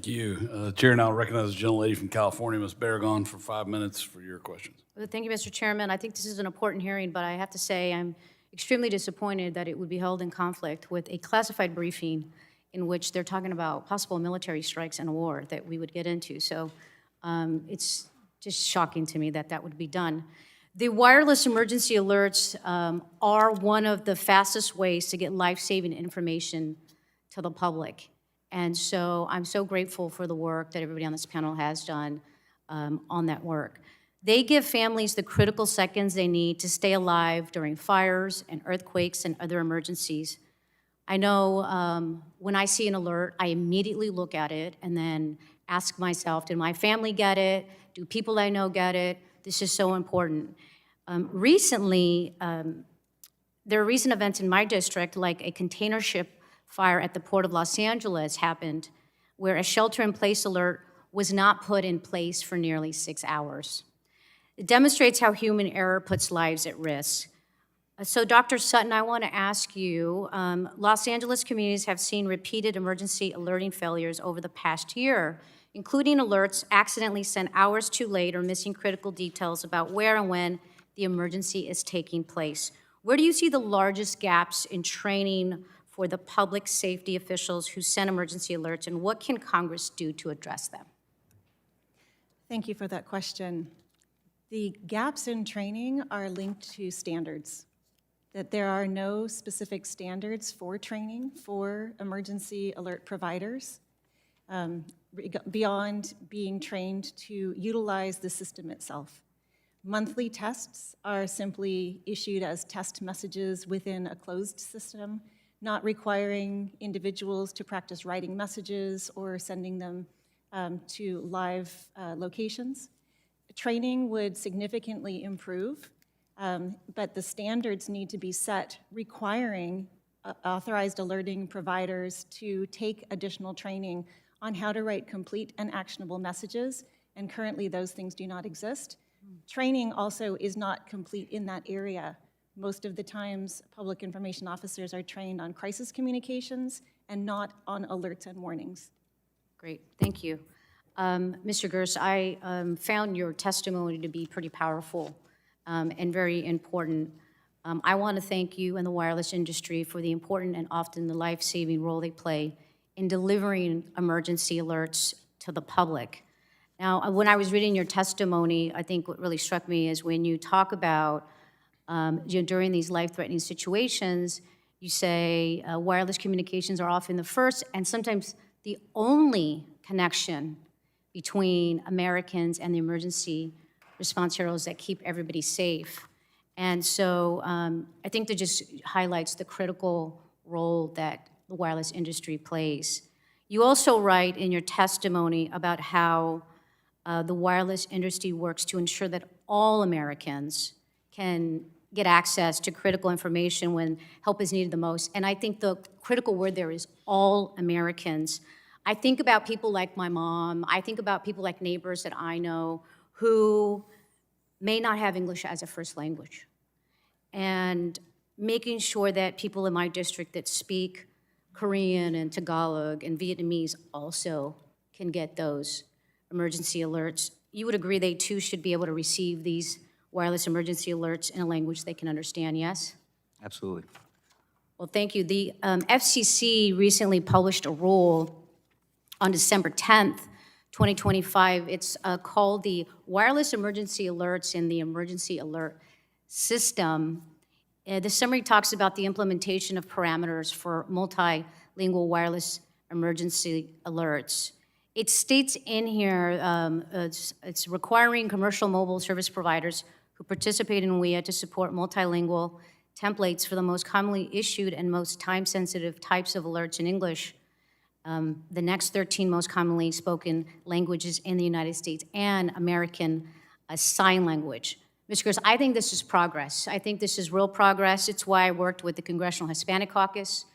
Thank you. Chair now recognizes the gentlelady from California, Ms. Barragán, for 5 minutes for your questions. Well, thank you, Mr. Chairman. I think this is an important hearing, but I have to say I'm extremely disappointed that it would be held in conflict with a classified briefing in which they're talking about possible military strikes and a war that we would get into. So it's just shocking to me that that would be done. The wireless emergency alerts are one of the fastest ways to get life-saving information to the public. And so I'm so grateful for the work that everybody on this panel has done on that work. They give families the critical seconds they need to stay alive during fires and earthquakes and other emergencies. I know when I see an alert, I immediately look at it and then ask myself, did my family get it? Do people I know get it? This is so important. Recently, there are recent events in my district, like a container ship fire at the Port of Los Angeles happened, where a shelter-in-place alert was not put in place for nearly 6 hours. It demonstrates how human error puts lives at risk. So, Dr. Sutton, I want to ask you, Los Angeles communities have seen repeated emergency alerting failures over the past year, including alerts accidentally sent hours too late or missing critical details about where and when the emergency is taking place. Where do you see the largest gaps in training for the public safety officials who send emergency alerts, and what can Congress do to address them? Thank you for that question. The gaps in training are linked to standards, that there are no specific standards for training for emergency alert providers beyond being trained to utilize the system itself. Monthly tests are simply issued as test messages within a closed system, not requiring individuals to practice writing messages or sending them to live locations. Training would significantly improve, but the standards need to be set requiring authorized alerting providers to take additional training on how to write complete and actionable messages, and currently those things do not exist. Training also is not complete in that area. Most of the times, public information officers are trained on crisis communications and not on alerts and warnings. Great, thank you. Mr. Gers, I found your testimony to be pretty powerful and very important. I want to thank you and the wireless industry for the important and often the life-saving role they play in delivering emergency alerts to the public. Now, when I was reading your testimony, I think what really struck me is when you talk about during these life-threatening situations, you say wireless communications are often the first and sometimes the only connection between Americans and the emergency response heroes that keep everybody safe. And so I think that just highlights the critical role that the wireless industry plays. You also write in your testimony about how the wireless industry works to ensure that all Americans can get access to critical information when help is needed the most. And I think the critical word there is all Americans. I think about people like my mom. I think about people like neighbors that I know who may not have English as a first language. And making sure that people in my district that speak Korean and Tagalog and Vietnamese also can get those emergency alerts. You would agree they too should be able to receive these wireless emergency alerts in a language they can understand, yes? Absolutely. Well, thank you. The FCC recently published a rule on December 10th, 2025. It's called the Wireless Emergency Alerts in the Emergency Alert System. The summary talks about the implementation of parameters for multilingual wireless emergency alerts. It states in here it's requiring commercial mobile service providers who participate in WIA to support multilingual templates for the most commonly issued and most time-sensitive types of alerts in English, the next 13 most commonly spoken languages in the United States, and American Sign Language. Mr. Gers, I think this is progress. I think this is real progress. It's why I worked with the Congressional Hispanic Caucus.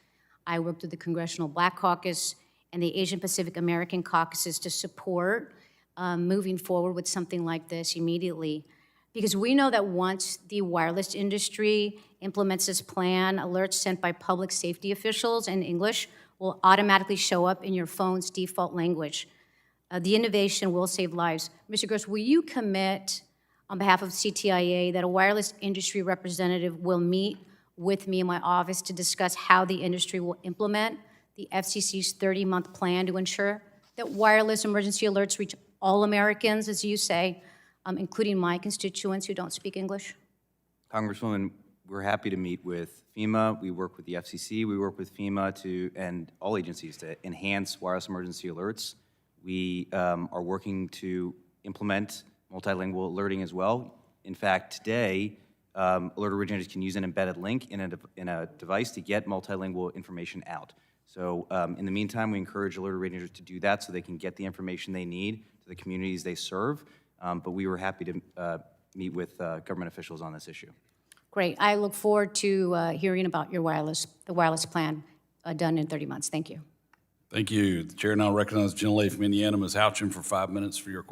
I worked with the Congressional Black Caucus and the Asian Pacific American caucuses to support moving forward with something like this immediately. Because we know that once the wireless industry implements this plan, alerts sent by public safety officials in English will automatically show up in your phone's default language. The innovation will save lives. Mr. Gross, will you commit on behalf of CTIA that a wireless industry representative will meet with me in my office to discuss how the industry will implement the FCC's 30-month plan to ensure that wireless emergency alerts reach all Americans, as you say, including my constituents who don't speak English? Congresswoman, we're happy to meet with FEMA. We work with the FCC. We work with FEMA and all agencies to enhance wireless emergency alerts. We are working to implement multilingual alerting as well. In fact, today, alert originators can use an embedded link in a device to get multilingual information out. So in the meantime, we encourage alert originators to do that so they can get the information they need to the communities they serve. But we were happy to meet with government officials on this issue. Great. I look forward to hearing about the wireless plan done in 30 months. Thank you. Thank you. The chair now recognizes the gentlelady from Indiana, Ms. Houchin, for 5 minutes for your question.